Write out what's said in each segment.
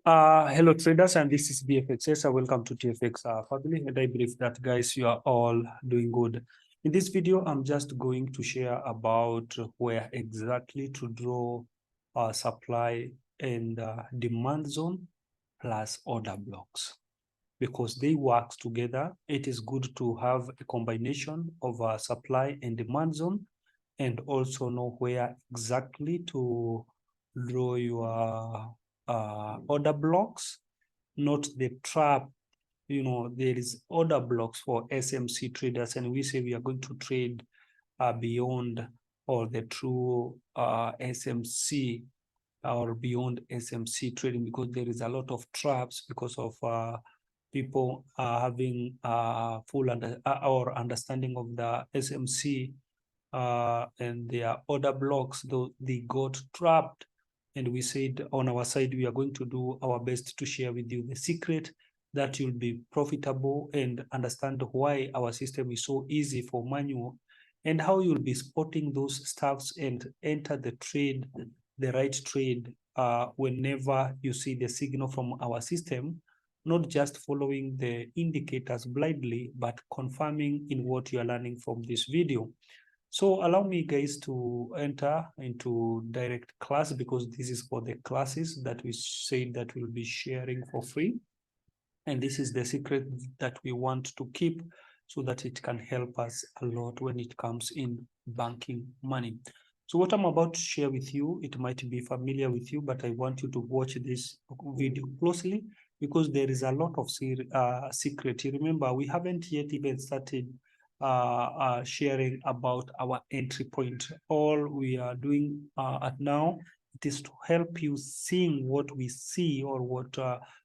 Hello traders, and this is DFXS. Welcome to TFX family, and I believe that guys, you are all doing good. In this video, I'm just going to share about where exactly to draw supply and demand zone plus order blocks, because they work together. It is good to have a combination of supply and demand zone, and also know where exactly to draw your order blocks, not the trap. There is order blocks for SMC traders, and we say we are going to trade beyond or the true SMC or beyond SMC trading, because there is a lot of traps because of people having full or understanding of the SMC and their order blocks, though they got trapped. And we said on our side, we are going to do our best to share with you the secret that you'll be profitable and understand why our system is so easy for manual, and how you'll be spotting those stuffs and enter the trade, the right trade, whenever you see the signal from our system, not just following the indicators blindly, but confirming in what you are learning from this video. So allow me guys to enter into direct class, because this is for the classes that we said that we'll be sharing for free. And this is the secret that we want to keep, so that it can help us a lot when it comes in banking money. So what I'm about to share with you, it might be familiar with you, but I want you to watch this video closely, because there is a lot of secret. You remember, we haven't yet even started sharing about our entry point. All we are doing at now, it is to help you seeing what we see, or what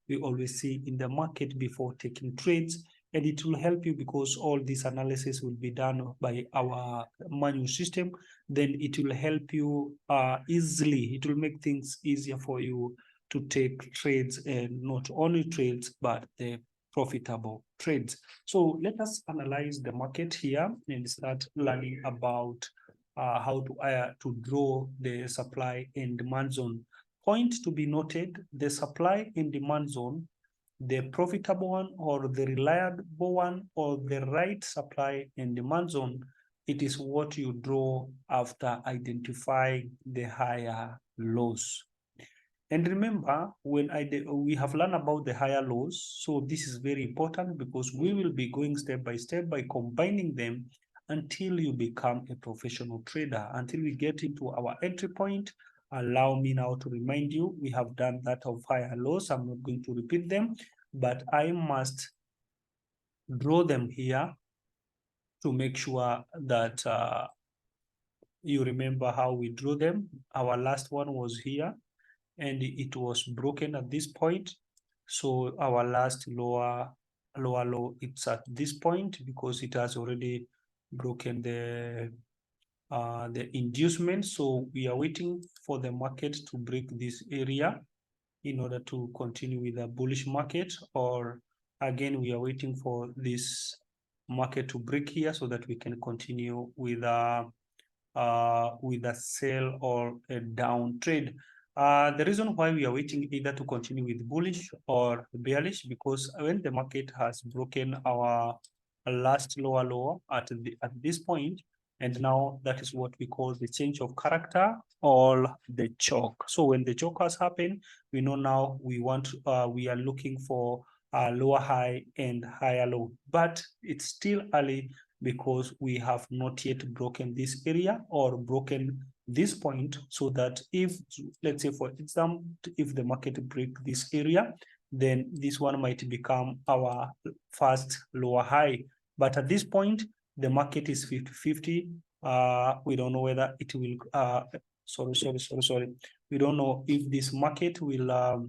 we always see in the market before taking trades. And it will help you, because all this analysis will be done by our manual system. Then it will help you easily. It will make things easier for you to take trades, and not only trades, but the profitable trades. So let us analyze the market here and start learning about how to draw the supply and demand zone. Point to be noted, the supply and demand zone, the profitable one or the reliable one or the right supply and demand zone, it is what you draw after identifying the higher lows. And remember, when we have learned about the higher lows, so this is very important, because we will be going step by step by combining them until you become a professional trader, until we get into our entry point. Allow me now to remind you, we have done that of higher lows. I'm not going to repeat them, but I must draw them here to make sure that you remember how we drew them. Our last one was here, and it was broken at this point. So our last lower low, it's at this point, because it has already broken the inducement. So we are waiting for the market to break this area in order to continue with a bullish market, or again we are waiting for this market to break here, so that we can continue with a sell or a down trade. The reason why we are waiting either to continue with bullish or bearish, because when the market has broken our last lower low at this point, and now that is what we call the change of character or the choke. So when the choke has happened, we know now we are looking for a lower high and higher low, but it's still early, because we have not yet broken this area or broken this point. So that if, let's say for example, if the market break this area, then this one might become our first lower high. But at this point, the market is 50-50. We don't know whether it will sorry. We don't know if this market will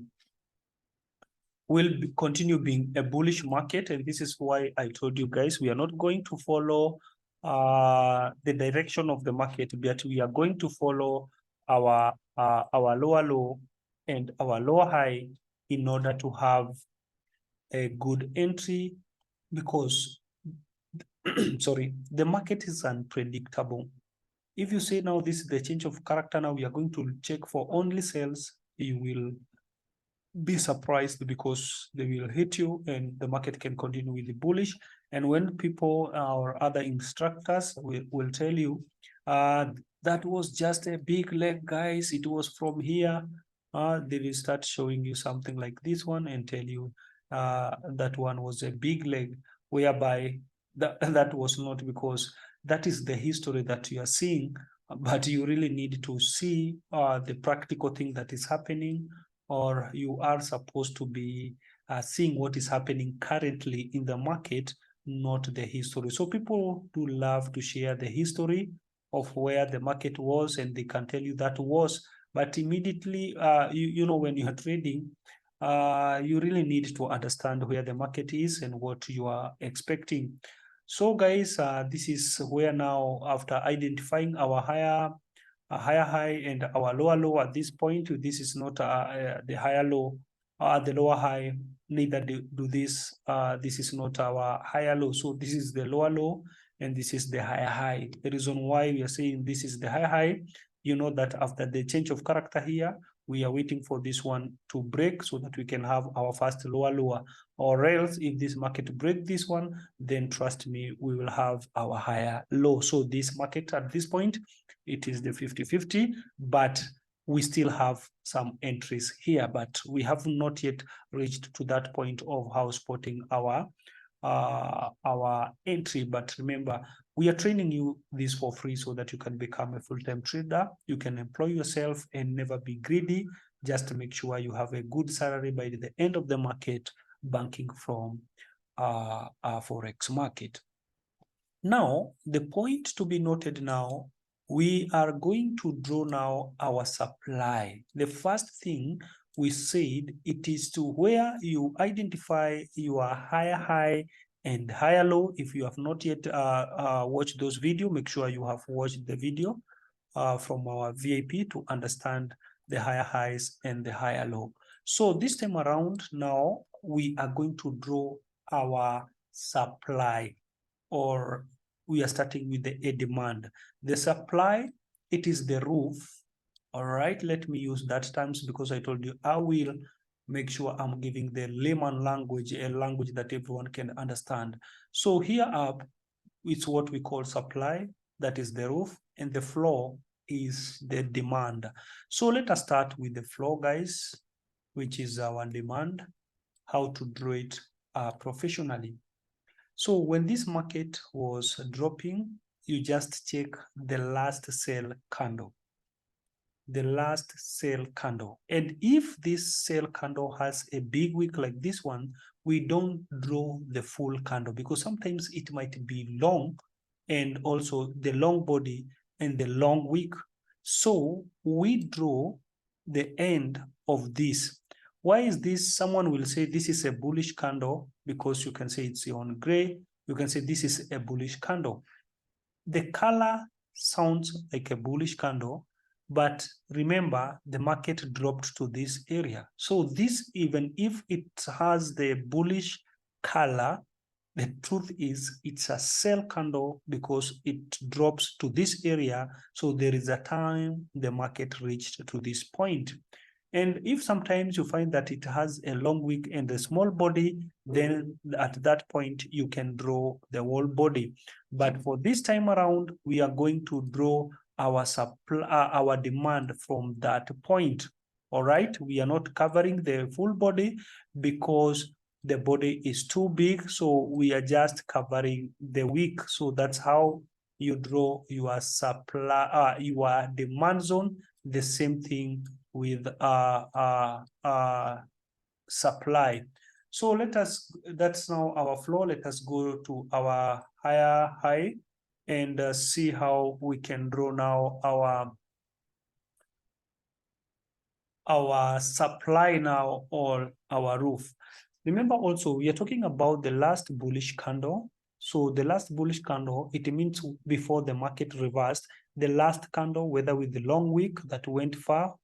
continue being a bullish market. And this is why I told you guys, we are not going to follow the direction of the market, but we are going to follow our lower low and our lower high, in order to have a good entry, because sorry, the market is unpredictable. If you say now this is the change of character, now we are going to check for only sales, you will be surprised, because they will hit you and the market can continue with the bullish. And when people or other instructors will tell you, that was just a big leg, guys, it was from here, they will start showing you something like this one and tell you that one was a big leg, whereby that was not, because that is the history that you are seeing, but you really need to see the practical thing that is happening, or you are supposed to be seeing what is happening currently in the market, not the history. So people do love to share the history of where the market was, and they can tell you that was, but immediately, you know, when you are trading, you really need to understand where the market is and what you are expecting. So guys, this is where now, after identifying our higher high and our lower low at this point, this is not the higher low, the lower high, neither do this, this is not our higher low. So this is the lower low and this is the higher high. The reason why we are saying this is the higher high, you know that after the change of character here, we are waiting for this one to break so that we can have our first lower lower, or else if this market break this one, then trust me, we will have our higher low. So this market at this point, it is the 50-50, but we still have some entries here, but we have not yet reached to that point of how spotting our entry. But remember, we are training you this for free so that you can become a full-time trader. You can employ yourself and never be greedy. Just to make sure you have a good salary by the end of the market, banking from a Forex market. Now, the point to be noted now, we are going to draw now our supply. The first thing we said, it is to where you identify your higher high and higher low. If you have not yet watched those videos, make sure you have watched the video from our VIP to understand the higher highs and the higher low. So this time around now, we are going to draw our supply, or we are starting with a demand. The supply, it is the roof. All right, let me use that terms because I told you I will make sure I'm giving the layman language, a language that everyone can understand. So here up, it's what we call supply, that is the roof, and the floor is the demand. So let us start with the floor, guys, which is our demand, how to draw it professionally. So when this market was dropping, you just check the last sell candle. The last sell candle. And if this sell candle has a big wick like this one, we don't draw the full candle because sometimes it might be long and also the long body and the long wick. So we draw the end of this. Why is this? Someone will say this is a bullish candle because you can say it's on gray. You can say this is a bullish candle. The color sounds like a bullish candle, but remember the market dropped to this area. So this, even if it has the bullish color, the truth is it's a sell candle because it drops to this area. So there is a time the market reached to this point. And if sometimes you find that it has a long wick and a small body, then at that point you can draw the whole body. But for this time around, we are going to draw our supply, our demand from that point. All right, we are not covering the full body because the body is too big, so we are just covering the wick. So that's how you draw your supply, your demand zone. The same thing with supply. So let us, that's now our floor. Let us go to our higher high and see how we can draw now our supply now, or our roof. Remember also, we are talking about the last bullish candle. So the last bullish candle, it means before the market reversed, the last candle, whether with the long wick that went far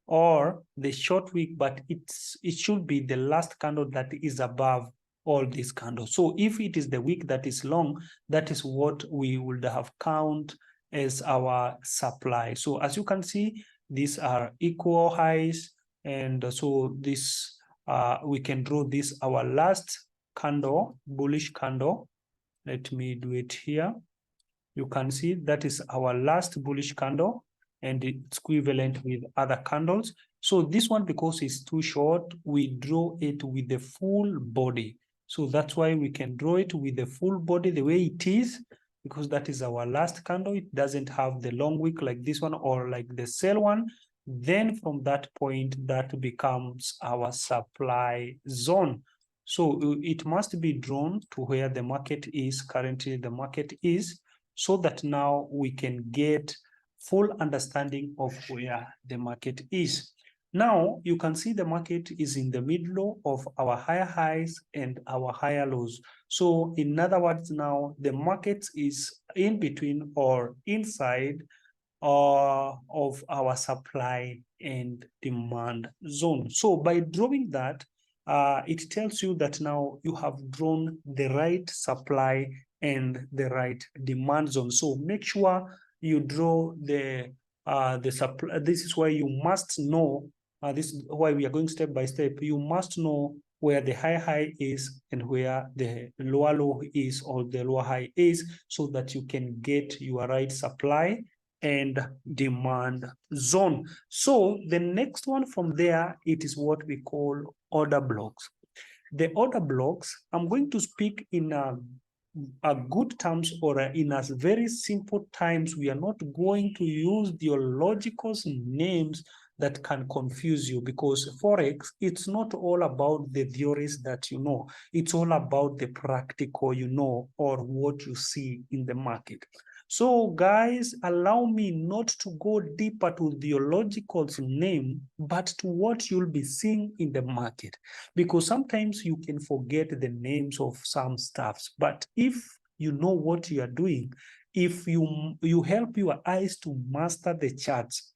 or the short wick, but it should be the last candle that is above all these candles. So if it is the wick that is long, that is what we would have count as our supply. So as you can see, these are equal highs, and so this we can draw this, our last candle, bullish candle. Let me do it here. You can see that is our last bullish candle, and it's equivalent with other candles. So this one, because it's too short, we draw it with the full body. So that's why we can draw it with the full body the way it is, because that is our last candle. It doesn't have the long wick like this one or like the sell one. Then from that point, that becomes our supply zone. So it must be drawn to where the market is, currently the market is, so that now we can get full understanding of where the market is. Now you can see the market is in the middle of our higher highs and our higher lows. So in other words, now the market is in between or inside of our supply and demand zone. So by drawing that, it tells you that now you have drawn the right supply and the right demand zone. So make sure you draw the supply. This is why you must know. This is why we are going step by step. You must know where the high is and where the lower low is, or the lower high is, so that you can get your right supply and demand zone. So the next one from there, it is what we call order blocks. The order blocks, I'm going to speak in a good terms, or in a very simple terms. We are not going to use theological names that can confuse you, because Forex, it's not all about the theories that you know. It's all about the practical, or what you see in the market. So guys, allow me not to go deeper to theological name, but to what you'll be seeing in the market. Because sometimes you can forget the names of some stuffs, but if you know what you are doing, if you help your eyes to master the charts,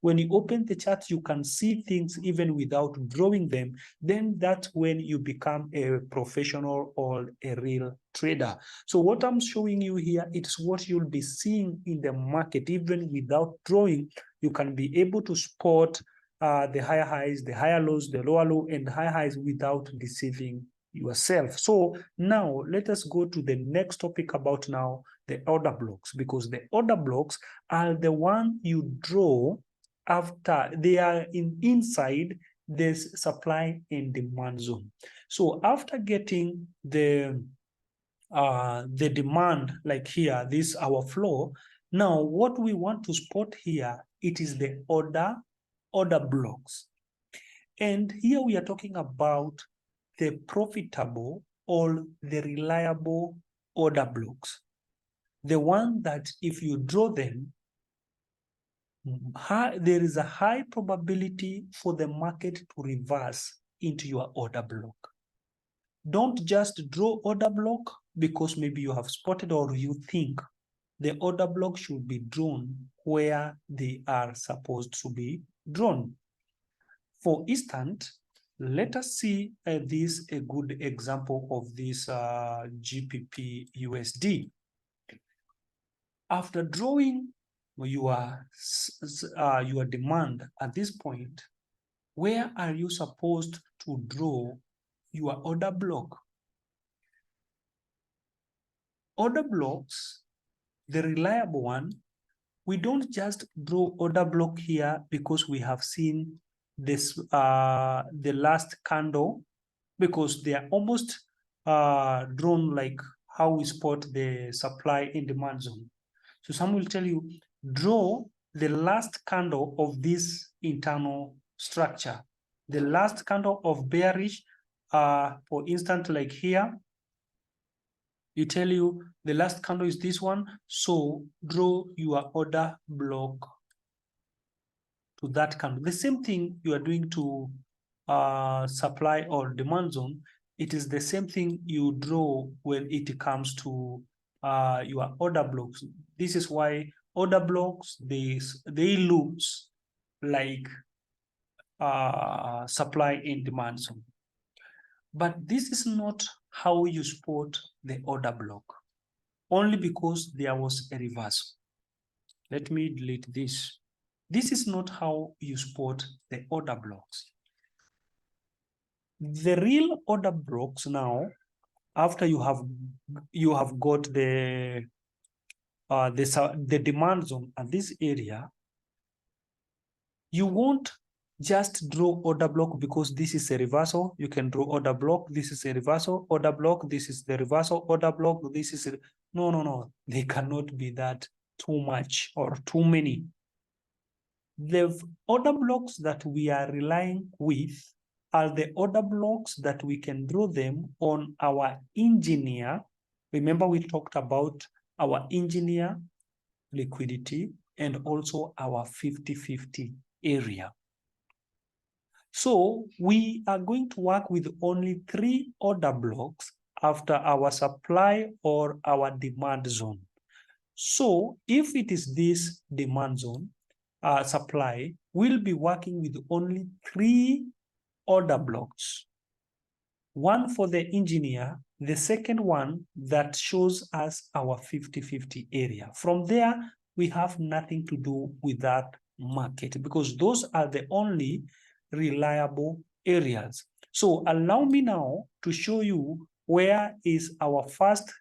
when you open the charts, you can see things even without drawing them, then that's when you become a professional or a real trader. So what I'm showing you here, it's what you'll be seeing in the market. Even without drawing, you can be able to spot the higher highs, the higher lows, the lower low, and high highs without deceiving yourself. So now let us go to the next topic about now the order blocks, because the order blocks are the one you draw after they are inside this supply and demand zone. So after getting the demand, like here, this our flow. Now what we want to spot here, it is the order blocks. And here we are talking about the profitable or the reliable order blocks. The one that if you draw them, there is a high probability for the market to reverse into your order block. Don't just draw order block because maybe you have spotted or you think the order block should be drawn where they are supposed to be drawn. For instance, let us see a good example of this GBP USD. After drawing your demand at this point, where are you supposed to draw your order block? Order blocks, the reliable one, we don't just draw order block here because we have seen this the last candle, because they are almost drawn like how we spot the supply and demand zone. So some will tell you, draw the last candle of this internal structure, the last candle of bearish, for instance, like here, you tell you the last candle is this one, so draw your order block to that candle. The same thing you are doing to supply or demand zone. It is the same thing you draw when it comes to your order blocks. This is why order blocks, they looks like supply and demand zone. But this is not how you spot the order block, only because there was a reversal. Let me delete this. This is not how you spot the order blocks. The real order blocks now, after you have got the demand zone at this area, you won't just draw order block because this is a reversal. You can draw order block. This is a reversal order block. This is the reversal order block. This is no. They cannot be that too much or too many. The order blocks that we are relying with are the order blocks that we can draw them on our engineer. Remember, we talked about our engineer, liquidity, and also our 50-50 area. So we are going to work with only 3 order blocks after our supply or our demand zone. So if it is this demand zone, supply, we'll be working with only 3 order blocks. One for the engineer, the second one that shows us our 50-50 area. From there, we have nothing to do with that market because those are the only reliable areas. So allow me now to show you where is our first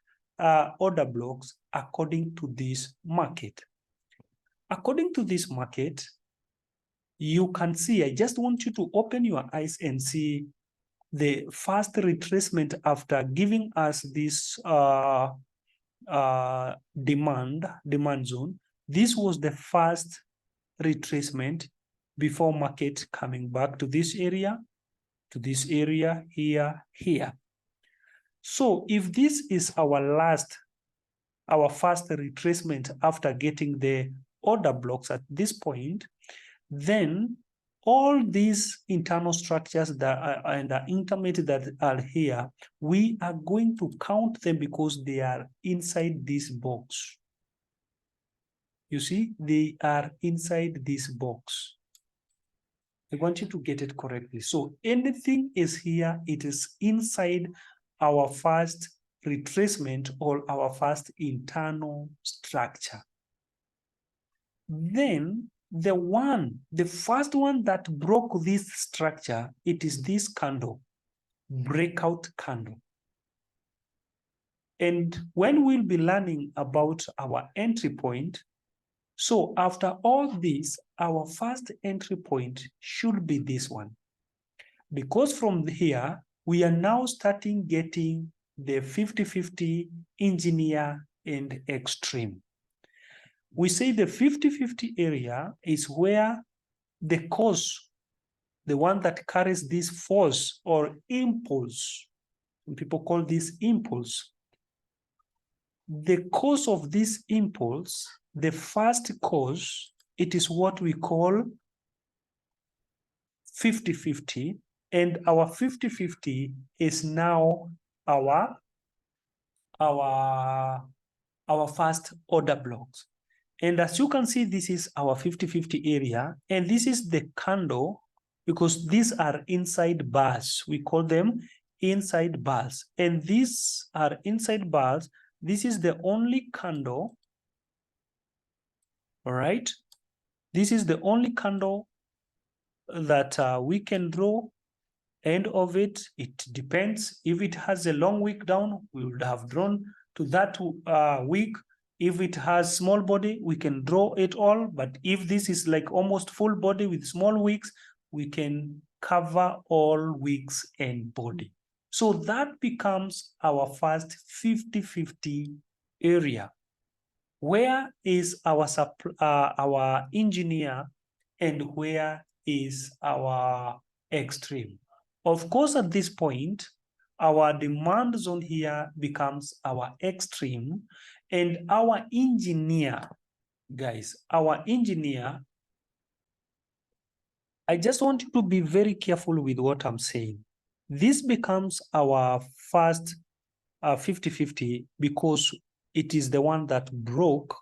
order blocks according to this market. According to this market, you can see, I just want you to open your eyes and see the first retracement after giving us this demand zone. This was the first retracement before market coming back to this area, here. So if this is our first retracement after getting the order blocks at this point, then all these internal structures that are and the intermediate that are here, we are going to count them because they are inside this box. You see, they are inside this box. I want you to get it correctly. So anything is here, it is inside our first retracement or our first internal structure. Then the first one that broke this structure, it is this candle, breakout candle. And when we'll be learning about our entry point, so after all this, our first entry point should be this one. Because from here, we are now starting getting the 50-50 engineer and extreme. We say the 50-50 area is where the cause, the one that carries this force or impulse, some people call this impulse. The cause of this impulse, the first cause, it is what we call 50-50, and our 50-50 is now our first order blocks. And as you can see, this is our 50-50 area, and this is the candle because these are inside bars. We call them inside bars, and these are inside bars. This is the only candle, all right? This is the only candle that we can draw. End of it, it depends. If it has a long wick down, we would have drawn to that wick. If it has small body, we can draw it all. But if this is like almost full body with small wicks, we can cover all wicks and body. So that becomes our first 50-50 area. Where is our engineer and where is our extreme? Of course, at this point, our demand zone here becomes our extreme, and our engineer, guys, our engineer, I just want you to be very careful with what I'm saying. This becomes our first 50-50 because it is the one that broke,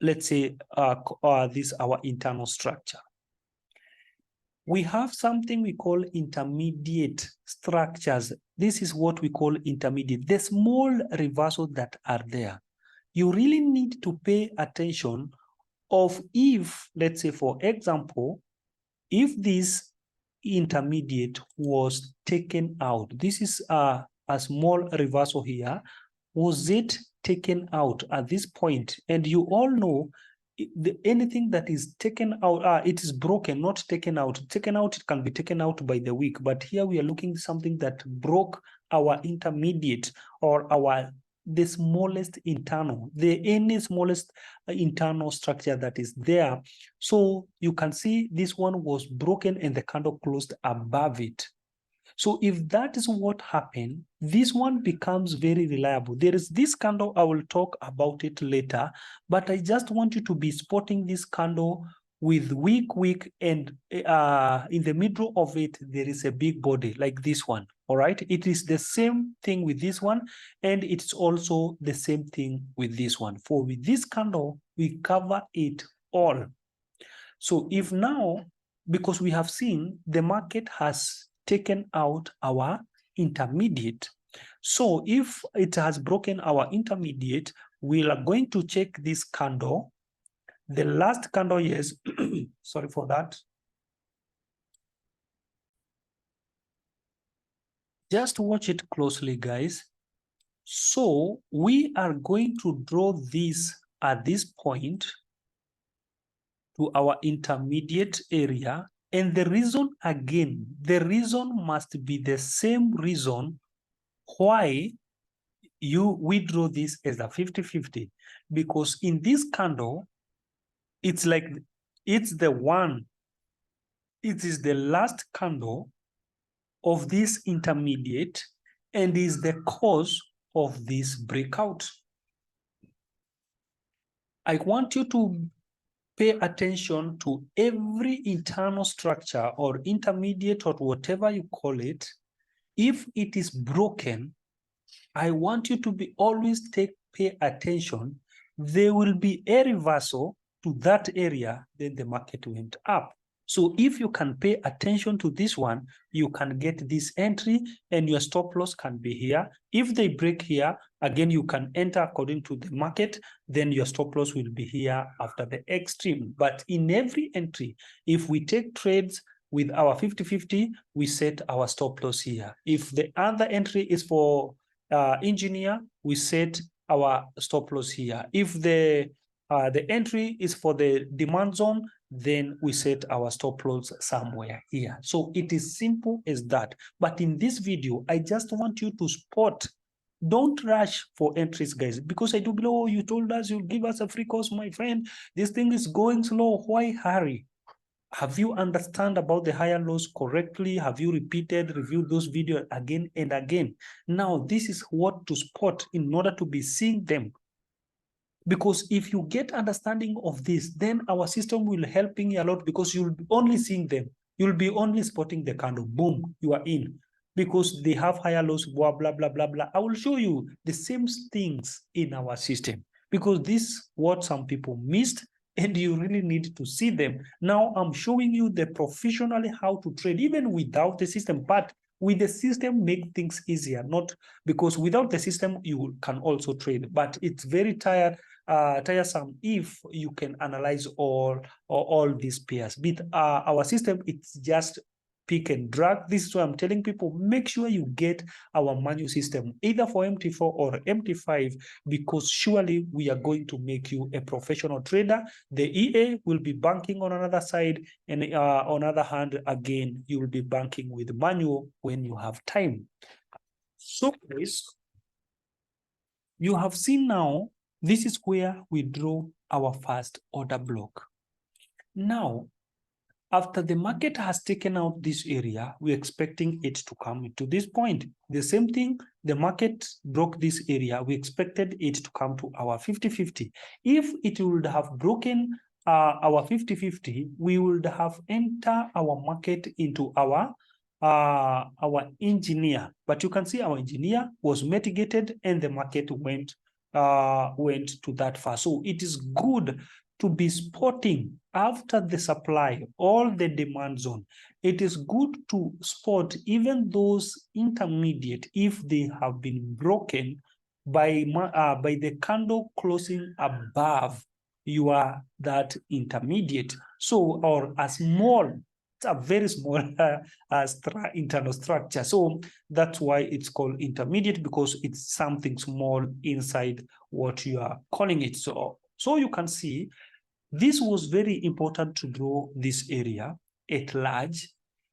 let's say, this our internal structure. We have something we call intermediate structures. This is what we call intermediate, the small reversals that are there. You really need to pay attention of if, let's say, for example, if this intermediate was taken out. This is a small reversal here. Was it taken out at this point? And you all know anything that is taken out, it is broken, not taken out. Taken out, it can be taken out by the week, but here we are looking at something that broke our intermediate or the smallest internal, any smallest internal structure that is there. So you can see this one was broken and the candle closed above it. So if that is what happened, this one becomes very reliable. There is this candle, I will talk about it later, but I just want you to be spotting this candle with weak, and in the middle of it, there is a big body like this one, all right? It is the same thing with this one, and it's also the same thing with this one. For with this candle, we cover it all. So if now, because we have seen the market has taken out our intermediate. So if it has broken our intermediate, we are going to check this candle. The last candle, yes, sorry for that. Just watch it closely, guys. So we are going to draw this at this point to our intermediate area. And the reason, again, the reason must be the same reason why we draw this as a 50-50. Because in this candle, it's like, it's the one, it is the last candle of this intermediate and is the cause of this breakout. I want you to pay attention to every internal structure or intermediate or whatever you call it. If it is broken, I want you to be always pay attention. There will be a reversal to that area, then the market went up. So if you can pay attention to this one, you can get this entry and your stop loss can be here. If they break here, again, you can enter according to the market, then your stop loss will be here after the extreme. But in every entry, if we take trades with our 50-50, we set our stop loss here. If the other entry is for engineer, we set our stop loss here. If the entry is for the demand zone, then we set our stop loss somewhere here. So it is simple as that. But in this video, I just want you to spot. Don't rush for entries, guys, because I do believe, oh, you told us you'll give us a free course, my friend. This thing is going slow. Why hurry? Have you understand about the higher lows correctly? Have you reviewed those videos again and again? Now, this is what to spot in order to be seeing them. Because if you get understanding of this, then our system will helping you a lot because you'll be only seeing them. You'll be only spotting the candle. Boom, you are in. Because they have higher lows, blah, blah, blah, blah, blah. I will show you the same things in our system. Because this is what some people missed and you really need to see them. Now I'm showing you the professionally how to trade, even without the system. But with the system, make things easier. Not because without the system, you can also trade. But it's very tiresome if you can analyze all these pairs. But our system, it's just pick and drag. This is why I'm telling people, make sure you get our manual system, either for MT4 or MT5, because surely we are going to make you a professional trader. The EA will be banking on another side, and on the other hand, again, you will be banking with manual when you have time. So guys, you have seen now, this is where we draw our first order block. Now, after the market has taken out this area, we're expecting it to come to this point. The same thing, the market broke this area. We expected it to come to our 50-50. If it would have broken our 50-50, we would have entered our market into our engineer. But you can see our engineer was mitigated and the market went to that far. So it is good to be spotting after the supply, all the demand zone. It is good to spot even those intermediate if they have been broken by the candle closing above that intermediate. So, or a small It's a very small internal structure. So that's why it's called intermediate, because it's something small inside what you are calling it. So you can see this was very important to draw this area at large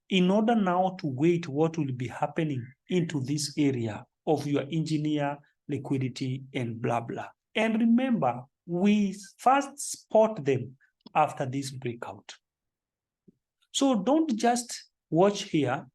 in order now to wait what will be happening into this area of your engineer, liquidity, and blah, blah. And remember, we first spot them after this breakout. So don't just watch here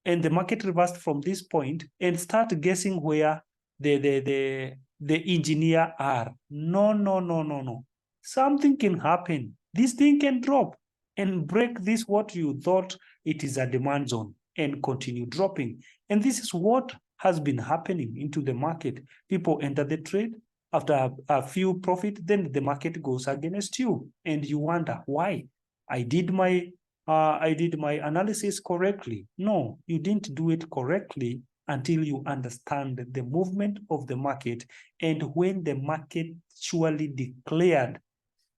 and the market reversed from this point and start guessing where the engineer are. No, no, no, no, no. Something can happen. This thing can drop and break this what you thought it is a demand zone and continue dropping. And this is what has been happening into the market. People enter the trade after a few profit, then the market goes against you and you wonder why. I did my analysis correctly. No, you didn't do it correctly until you understand the movement of the market and when the market surely declared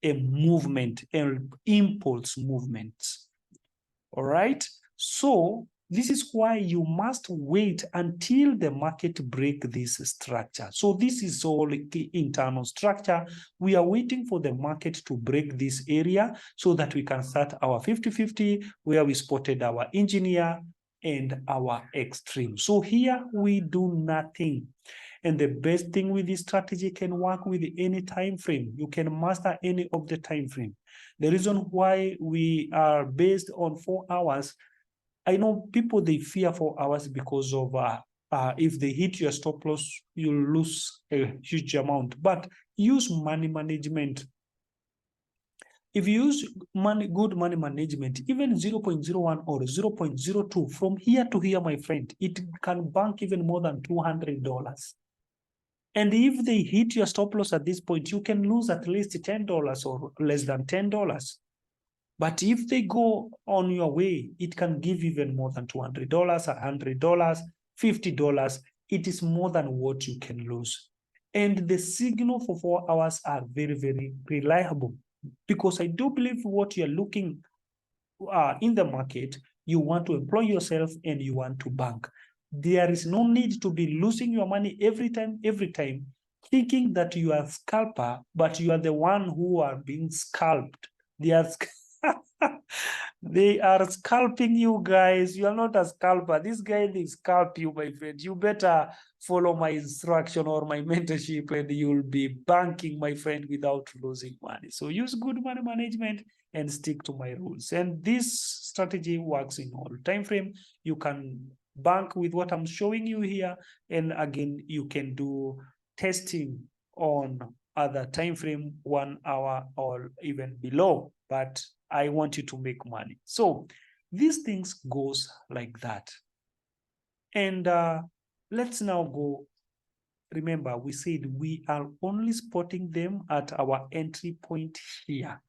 a movement, an impulse movement. All right? So this is why you must wait until the market break this structure. So this is all internal structure. We are waiting for the market to break this area so that we can start our 50-50 where we spotted our engineer and our extreme. So here we do nothing. And the best thing with this strategy can work with any time frame. You can master any of the time frame. The reason why we are based on 4 hours, I know people, they fear 4 hours because of if they hit your stop loss, you'll lose a huge amount. But use money management. If you use good money management, even 0.01 or 0.02 from here to here, my friend, it can bank even more than $200. And if they hit your stop loss at this point, you can lose at least $10 or less than $10. But if they go on your way, it can give even more than $200, $100, $50. It is more than what you can lose. And the signal for 4 hours are very, very reliable, because I do believe what you're looking in the market, you want to employ yourself and you want to bank. There is no need to be losing your money every time, thinking that you are a scalper, but you are the one who are being scalped. They are they are scalping you guys. You are not a scalper. This guy, they scalp you, my friend. You better follow my instruction or my mentorship and you'll be banking, my friend, without losing money. So use good money management and stick to my rules. And this strategy works in all time frame. You can bank with what I'm showing you here. And again, you can do testing on other time frame, 1 hour or even below. But I want you to make money. So these things goes like that. And let's now go. Remember, we said we are only spotting them at our entry point here,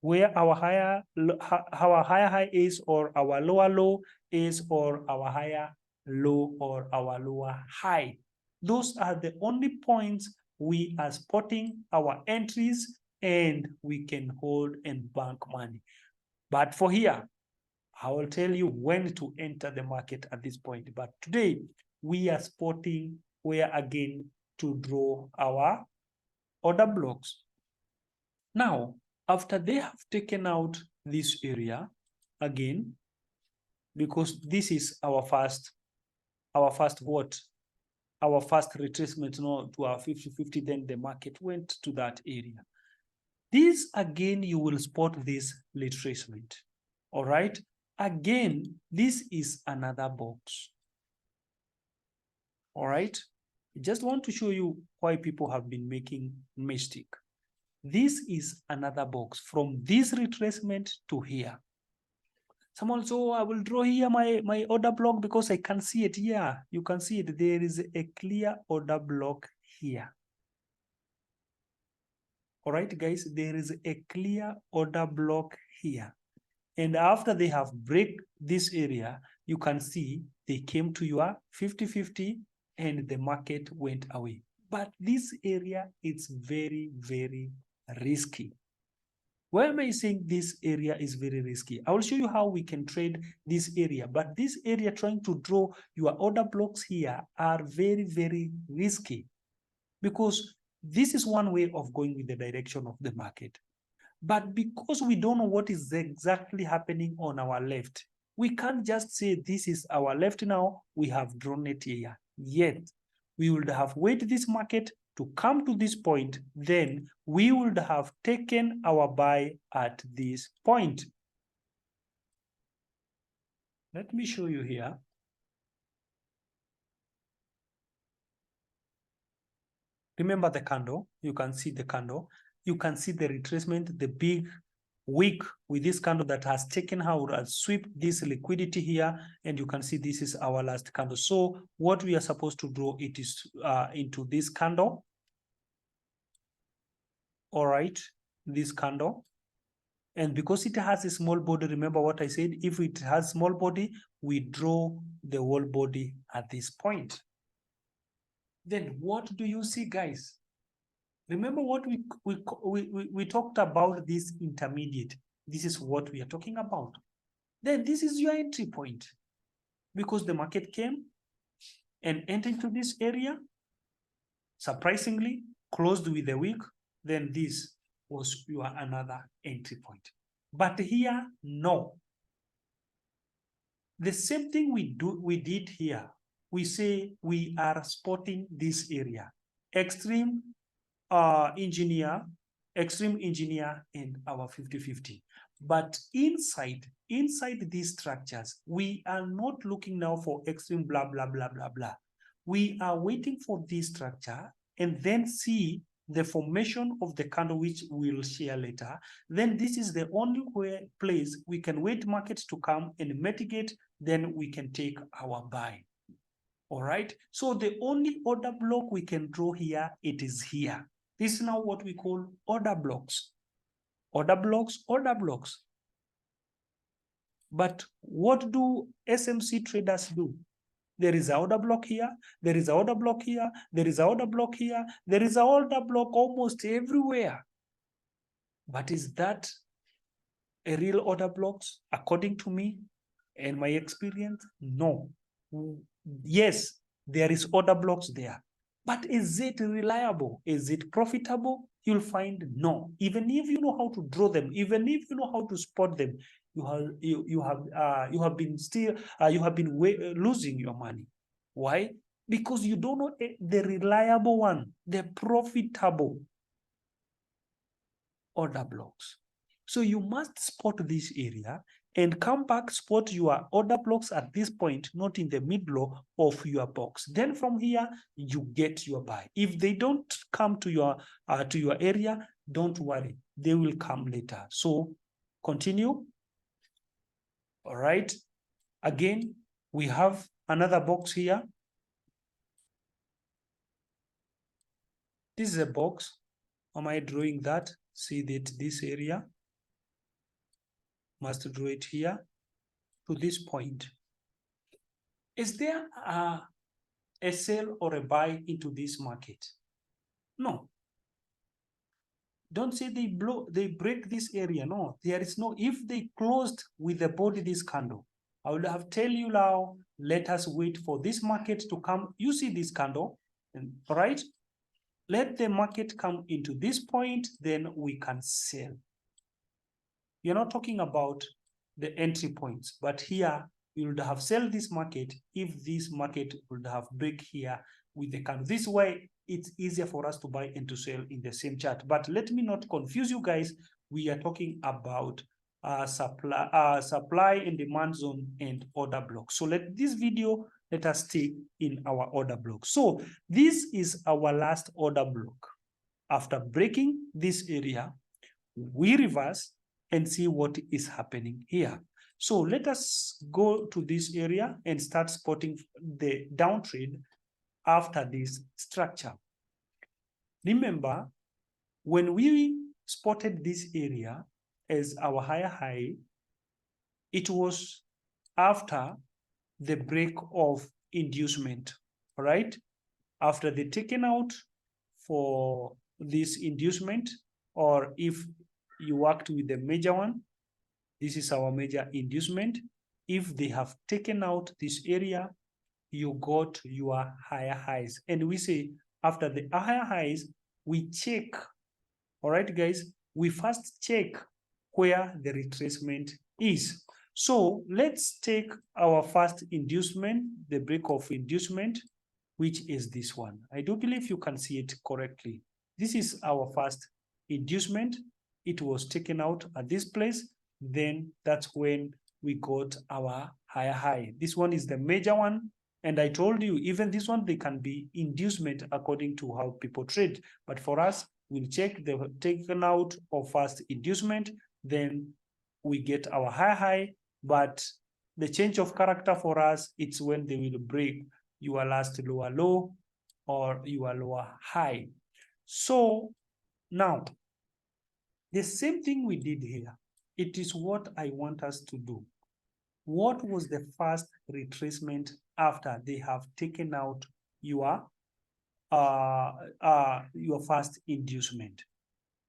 where our higher high is, or our lower low is, or our higher low or our lower high. Those are the only points we are spotting our entries, and we can hold and bank money. But for here, I will tell you when to enter the market at this point. But today, we are spotting where again to draw our order blocks. Now, after they have taken out this area again, because this is our first what? Our first retracement, to our 50-50, then the market went to that area. This again, you will spot this retracement. All right. Again, this is another box. All right. I just want to show you why people have been making mistake. This is another box from this retracement to here. Someone, so I will draw here my order block because I can see it. Yeah, you can see it. There is a clear order block here. All right, guys, there is a clear order block here. And after they have break this area, you can see they came to your 50-50 and the market went away. But this area is very, very risky. Why am I saying this area is very risky? I will show you how we can trade this area, but this area, trying to draw your order blocks here, are very, very risky, because this is one way of going with the direction of the market. But because we don't know what is exactly happening on our left, we can't just say this is our left now, we have drawn it here. Yet, we would have waited this market to come to this point, then we would have taken our buy at this point. Let me show you here. Remember the candle, you can see the candle, you can see the retracement, the big wick with this candle that has taken out and sweep this liquidity here, and you can see this is our last candle. So what we are supposed to draw it is into this candle. All right, this candle. And because it has a small body, remember what I said, if it has small body, we draw the whole body at this point. Then what do you see, guys? Remember what we talked about, this intermediate. This is what we are talking about. Then this is your entry point, because the market came and entered into this area, surprisingly closed with a wick, then this was your another entry point. But here, no. The same thing we did here. We say we are spotting this area. Extreme engineer, and our 50-50. But inside these structures, we are not looking now for extreme blah, blah, blah, blah, blah. We are waiting for this structure and then see the formation of the candle, which we'll share later. Then this is the only place we can wait markets to come and mitigate, then we can take our buy. All right, so the only order block we can draw here, it is here. This is now what we call order blocks. Order blocks, order blocks. But what do SMC traders do? There is an order block here, there is an order block here, there is an order block here, there is an order block almost everywhere. But is that a real order blocks? According to me and my experience, no. Yes, there is order blocks there. But is it reliable? Is it profitable? You'll find no. Even if you know how to draw them, even if you know how to spot them, you have been losing your money. Why? Because you don't know the reliable one, the profitable order blocks. So you must spot this area and come back, spot your order blocks at this point, not in the middle of your box. Then from here, you get your buy. If they don't come to your area, don't worry, they will come later. So continue. All right. Again, we have another box here. This is a box. Am I drawing that? See that this area. Must draw it here to this point. Is there a sell or a buy into this market? No. Don't say they break this area. No, there is no. If they closed with the body this candle, I would have tell you now, let us wait for this market to come. You see this candle, all right? Let the market come into this point, then we can sell. You're not talking about the entry points, but here you would have sell this market if this market would have break here with the candle. This way, it's easier for us to buy and to sell in the same chart. But let me not confuse you guys. We are talking about supply and demand zone and order block. So let us stay in our order block. So this is our last order block. After breaking this area, we reverse and see what is happening here. So let us go to this area and start spotting the downtrend after this structure. Remember, when we spotted this area as our higher high, it was after the break of inducement, all right? After they taken out for this inducement, or if you worked with the major one, this is our major inducement. If they have taken out this area, you got your higher highs. And we say after the higher highs, we check. All right, guys, we first check where the retracement is. So let's take our first inducement, the break of inducement, which is this one. I do believe you can see it correctly. This is our first inducement. It was taken out at this place. Then that's when we got our higher high. This one is the major one. And I told you, even this one, they can be inducement according to how people trade. But for us, we'll check the taken out of first inducement, then we get our high. But the change of character for us, it's when they will break your last lower low or your lower high. So now, the same thing we did here, it is what I want us to do. What was the first retracement after they have taken out your first inducement?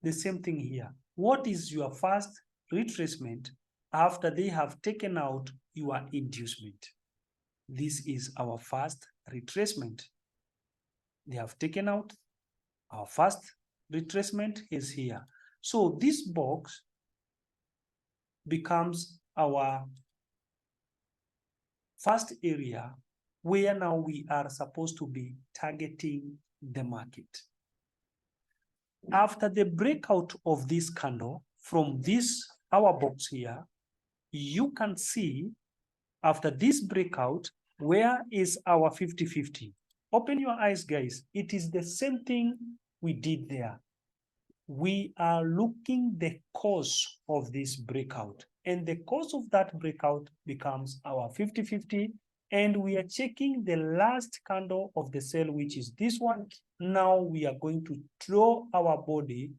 The same thing here. What is your first retracement after they have taken out your inducement? This is our first retracement. They have taken out our first retracement is here. So this box becomes our first area where now we are supposed to be targeting the market. After the breakout of this candle from this, our box here, you can see after this breakout, where is our 50-50? Open your eyes, guys. It is the same thing we did there. We are looking the cause of this breakout, and the cause of that breakout becomes our 50-50, and we are checking the last candle of the sell, which is this one. Now we are going to draw our body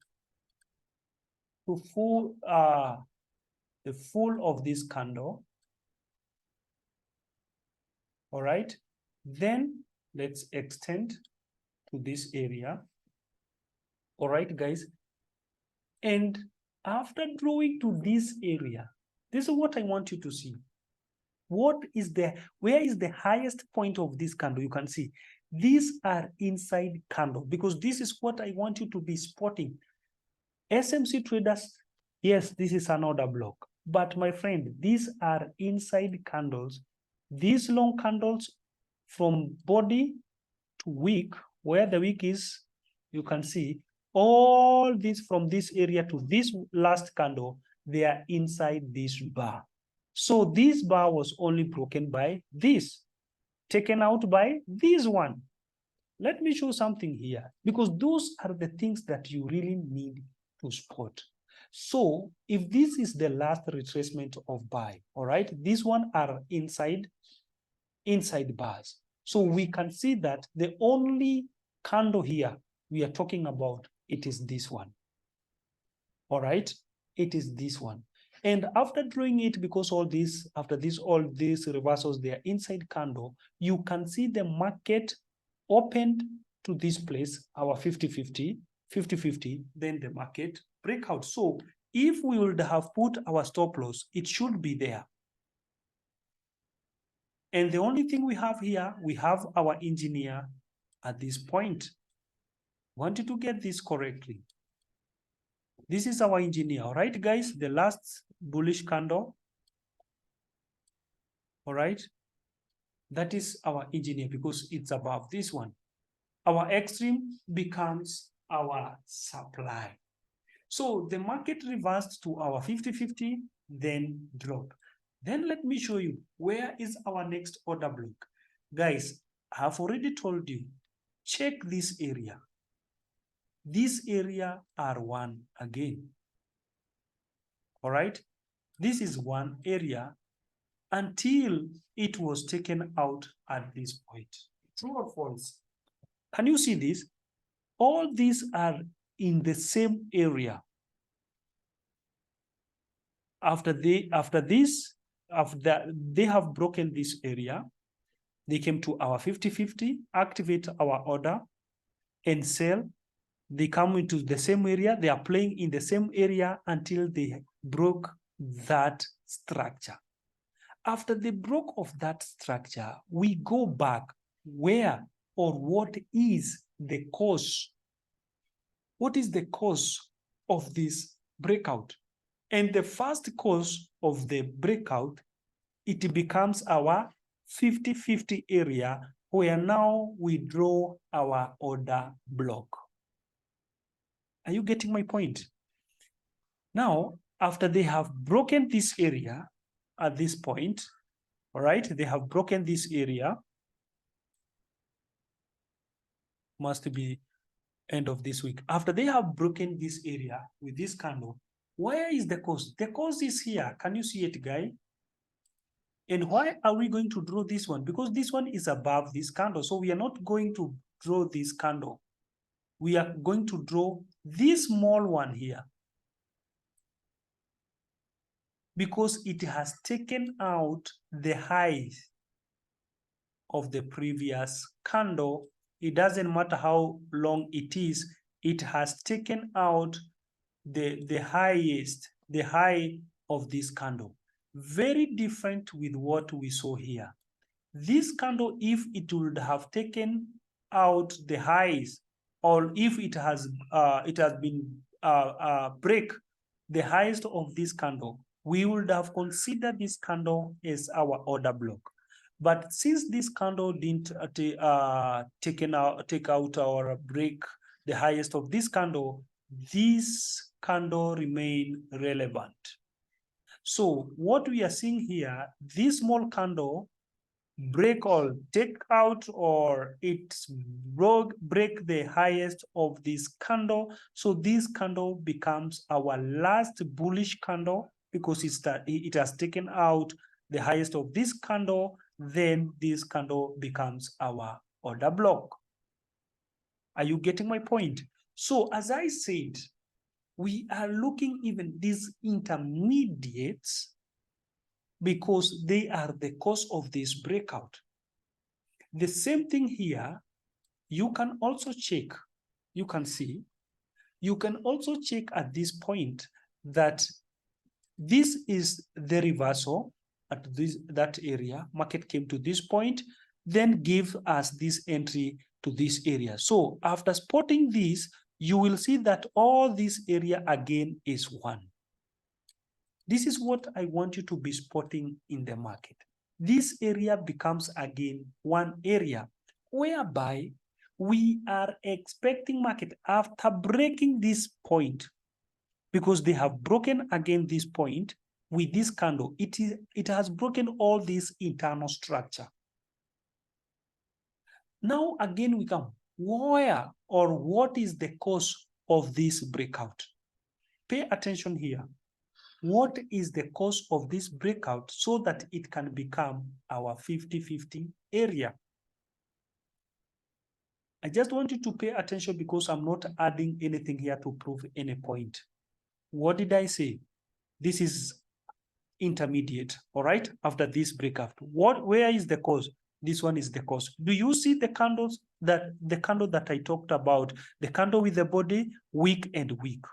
to the full of this candle. All right, then let's extend to this area. All right, guys, and after drawing to this area, this is what I want you to see. Where is the highest point of this candle? You can see these are inside candle, because this is what I want you to be spotting. SMC traders, yes, this is an order block, but my friend, these are inside candles. These long candles from body to wick, where the wick is, you can see all this from this area to this last candle, they are inside this bar. So this bar was only broken by this, taken out by this one. Let me show something here, because those are the things that you really need to spot. So if this is the last retracement of buy, all right, these one are inside bars. So we can see that the only candle here we are talking about, it is this one. All right, it is this one. And after drawing it, because all these reversals, they are inside candle, you can see the market opened to this place, our 50-50, then the market breakout. So if we would have put our stop loss, it should be there. And the only thing we have here, we have our engineer at this point. Wanted to get this correctly. This is our engineer, all right, guys? The last bullish candle, all right? That is our engineer, because it's above this one. Our extreme becomes our supply. So the market reversed to our 50-50, then dropped. Then let me show you, where is our next order block? Guys, I've already told you, check this area. This area R1 again. All right, this is one area until it was taken out at this point. True or false? Can you see this? All these are in the same area. After they have broken this area, they came to our 50-50, activate our order and sell. They come into the same area, they are playing in the same area until they broke that structure. After they broke off that structure, we go back where or what is the cause? What is the cause of this breakout? And the first cause of the breakout, it becomes our 50-50 area where now we draw our order block. Are you getting my point? Now, after they have broken this area at this point, all right, they have broken this area, must be end of this week. After they have broken this area with this candle, where is the cause? The cause is here. Can you see it, guy? And why are we going to draw this one? Because this one is above this candle. So we are not going to draw this candle. We are going to draw this small one here, because it has taken out the high of the previous candle. It doesn't matter how long it is, it has taken out the high of this candle. Very different with what we saw here. This candle, if it would have taken out the highs, or if it has been break the highest of this candle, we would have considered this candle as our order block. But since this candle didn't take out or break the highest of this candle remain relevant. So what we are seeing here, this small candle break or take out, or it break the highest of this candle. So this candle becomes our last bullish candle, because it has taken out the highest of this candle. Then this candle becomes our order block. Are you getting my point? So as I said, we are looking even these intermediates because they are the cause of this breakout. The same thing here, you can also check, you can see, you can also check at this point that this is the reversal at that area. Market came to this point, then give us this entry to this area. So after spotting this, you will see that all this area again is one. This is what I want you to be spotting in the market. This area becomes again one area, whereby we are expecting market after breaking this point, because they have broken again this point with this candle. It has broken all this internal structure. Now again we come, where or what is the cause of this breakout? Pay attention here. What is the cause of this breakout so that it can become our 50-50 area? I just want you to pay attention because I'm not adding anything here to prove any point. What did I say? This is intermediate, all right? After this breakout, where is the cause? This one is the cause. Do you see the candles, the candle that I talked about, the candle with the body weak and weak?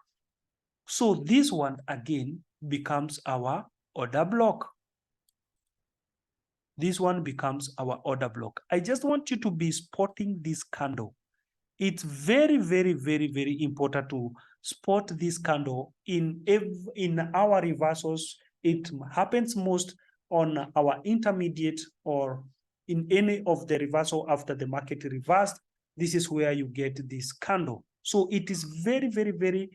So this one again becomes our order block. This one becomes our order block. I just want you to be spotting this candle. It's very, very, very, very important to spot this candle in our reversals. It happens most on our intermediate or in any of the reversal after the market reversed. This is where you get this candle. So it is very, very, very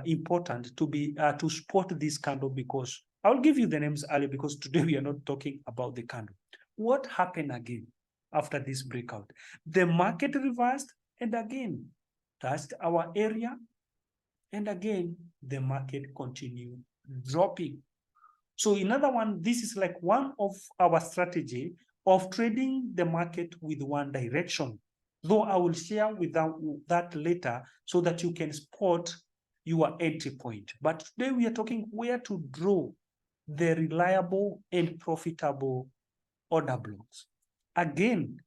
important to be to spot this candle, because I'll give you the names earlier, because today we are not talking about the candle. What happened again after this breakout? The market reversed and again touched our area, and again the market continued dropping. So another one, this is like one of our strategy of trading the market with one direction, though I will share with that later so that you can spot your entry point. But today we are talking where to draw the reliable and profitable order blocks. Again,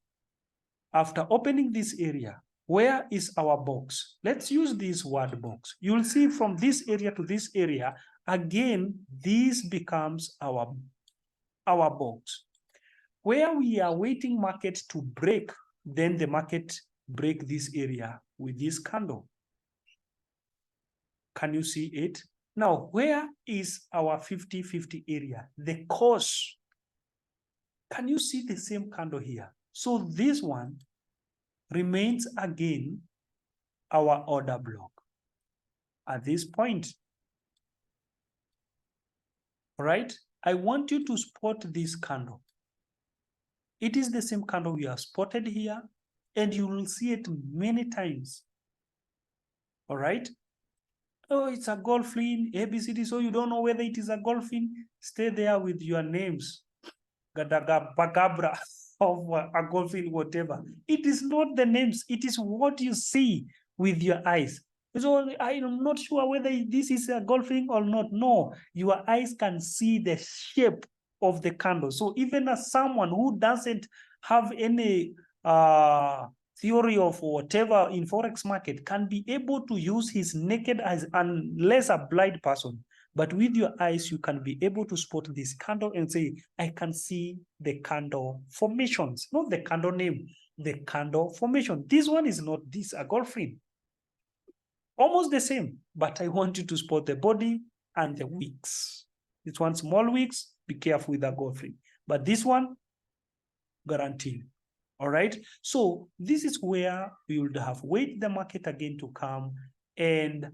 after opening this area, Where is our box? Let's use this word box. You'll see from this area to this area, again, this becomes our box. Where we are waiting market to break, then the market break this area with this candle. Can you see it? Now, where is our 50-50 area? The cause. Can you see the same candle here? So this one remains again our order block at this point. All right? I want you to spot this candle. It is the same candle we have spotted here, and you will see it many times. All right? Oh, it's a golfing, ABCD, so you don't know whether it is a golfing. Stay there with your names. Gadaga, Bagabra of a golfing, whatever. It is not the names, it is what you see with your eyes. So I'm not sure whether this is a golfing or not. No, your eyes can see the shape of the candle. So even as someone who doesn't have any theory of whatever in Forex market can be able to use his naked eyes, unless a blind person. But with your eyes, you can be able to spot this candle and say, I can see the candle formations, not the candle name, the candle formation. This one is not this, a golfing. Almost the same, but I want you to spot the body and the wicks. This one, small wicks, be careful with the golfing. But this one, guaranteed. All right. So this is where we would have wait the market again to come and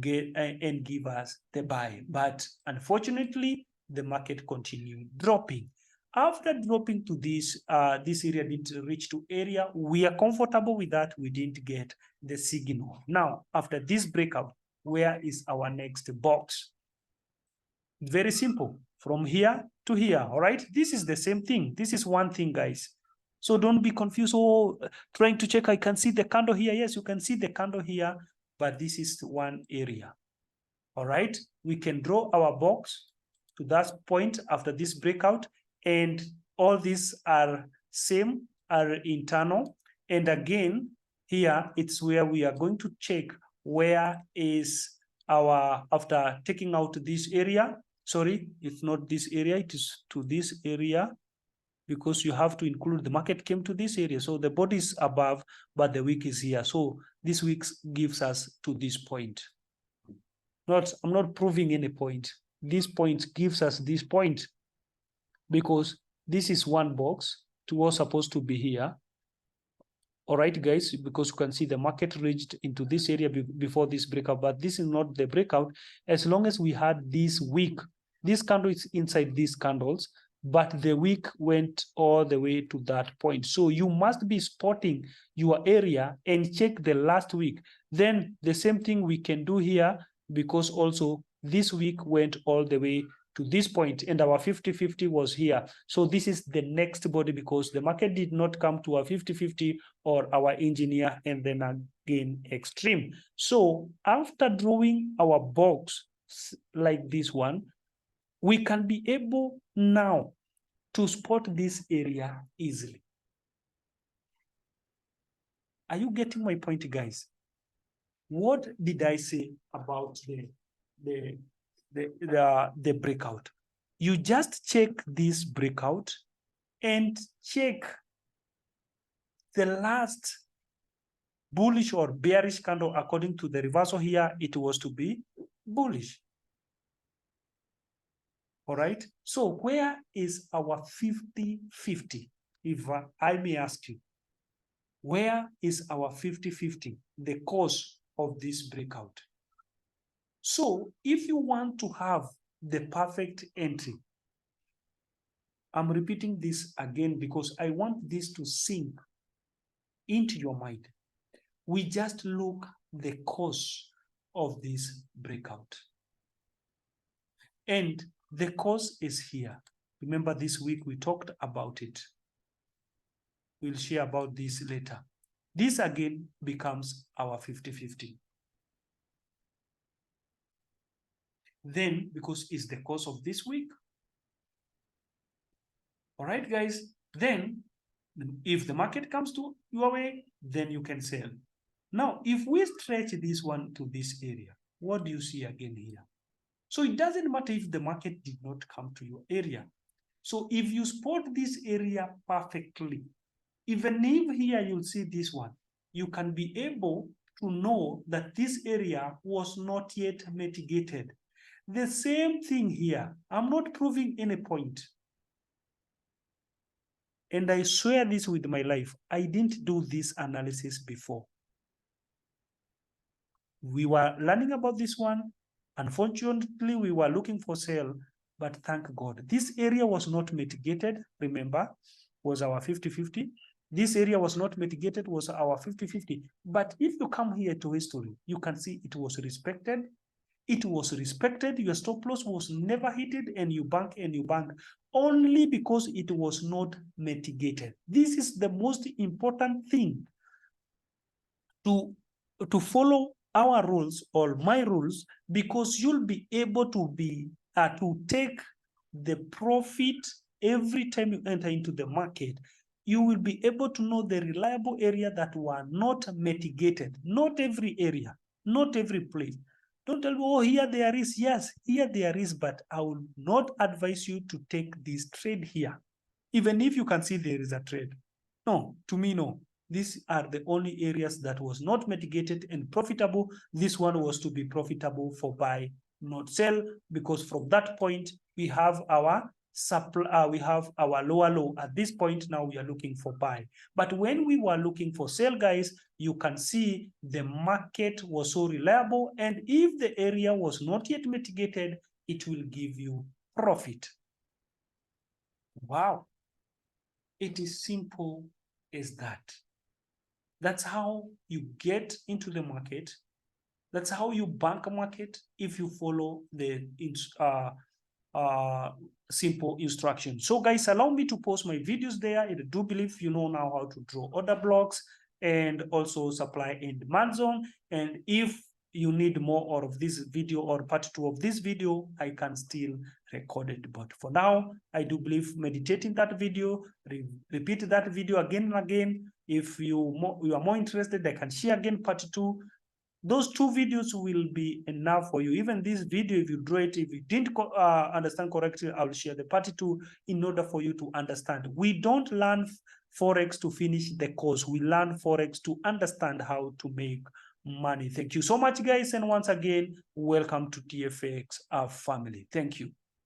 give us the buy. But unfortunately, the market continued dropping. After dropping to this area didn't reach to area, we are comfortable with that. We didn't get the signal. Now, after this breakout, where is our next box? Very simple. From here to here. All right. This is the same thing. This is one thing, guys. So don't be confused. Oh, trying to check, I can see the candle here. Yes, you can see the candle here, but this is one area. All right. We can draw our box to that point after this breakout, and all these are same, are internal. And again, here it's where we are going to check where is our, after taking out this area, sorry, it's not this area, it is to this area, because you have to include the market came to this area. So the body is above, but the wick is here. So this wick gives us to this point. I'm not proving any point. This point gives us this point, because this is one box. It was supposed to be here. All right, guys, because you can see the market reached into this area before this breakout, but this is not the breakout. As long as we had this wick, this candle is inside these candles, but the wick went all the way to that point. So you must be spotting your area and check the last week. Then the same thing we can do here, because also this week went all the way to this point, and our 50-50 was here. So this is the next body, because the market did not come to our 50-50 or our engineer and then again extreme. So after drawing our box like this one, we can be able now to spot this area easily. Are you getting my point, guys? What did I say about the breakout? You just check this breakout and check the last bullish or bearish candle. According to the reversal here, it was to be bullish. All right. So where is our 50-50? If I may ask you, where is our 50-50, the cause of this breakout? So if you want to have the perfect entry, I'm repeating this again because I want this to sink into your mind. We just look the cause of this breakout. And the cause is here. Remember, this week we talked about it. We'll share about this later. This again becomes our 50-50. Then, because it's the cause of this week. All right, guys. Then, if the market comes to your way, then you can sell. Now, if we stretch this one to this area, what do you see again here? So it doesn't matter if the market did not come to your area. So if you spot this area perfectly, even if here you'll see this one, you can be able to know that this area was not yet mitigated. The same thing here. I'm not proving any point. And I swear this with my life, I didn't do this analysis before. We were learning about this one. Unfortunately, we were looking for sale, but thank God. This area was not mitigated, remember, was our 50-50. This area was not mitigated, was our 50-50. But if you come here to history, you can see it was respected. It was respected. Your stop loss was never hit, and you bank only because it was not mitigated. This is the most important thing to follow our rules or my rules, because you'll be able to take the profit every time you enter into the market. You will be able to know the reliable area that were not mitigated. Not every area, not every place. Don't tell me, oh, here there is. Yes, here there is, but I will not advise you to take this trade here, even if you can see there is a trade. No, to me, no. These are the only areas that was not mitigated and profitable. This one was to be profitable for buy, not sell, because from that point we have our supply, we have our lower low. At this point now we are looking for buy. But when we were looking for sell, guys, you can see the market was so reliable, and if the area was not yet mitigated, it will give you profit. Wow. It is simple as that. That's how you get into the market. That's how you bank a market, if you follow the simple instructions. So guys, allow me to post my videos there. I do believe you know now how to draw order blocks and also supply and demand zone. And if you need more of this video or part 2 of this video, I can still record it. But for now, I do believe meditating that video, repeat that video again and again. If you are more interested, I can share again part 2. Those 2 videos will be enough for you. Even this video, if you draw it, if you didn't understand correctly, I will share the part 2 in order for you to understand. We don't learn Forex to finish the course. We learn Forex to understand how to make money. Thank you so much, guys. And once again, welcome to TFX, our family. Thank you.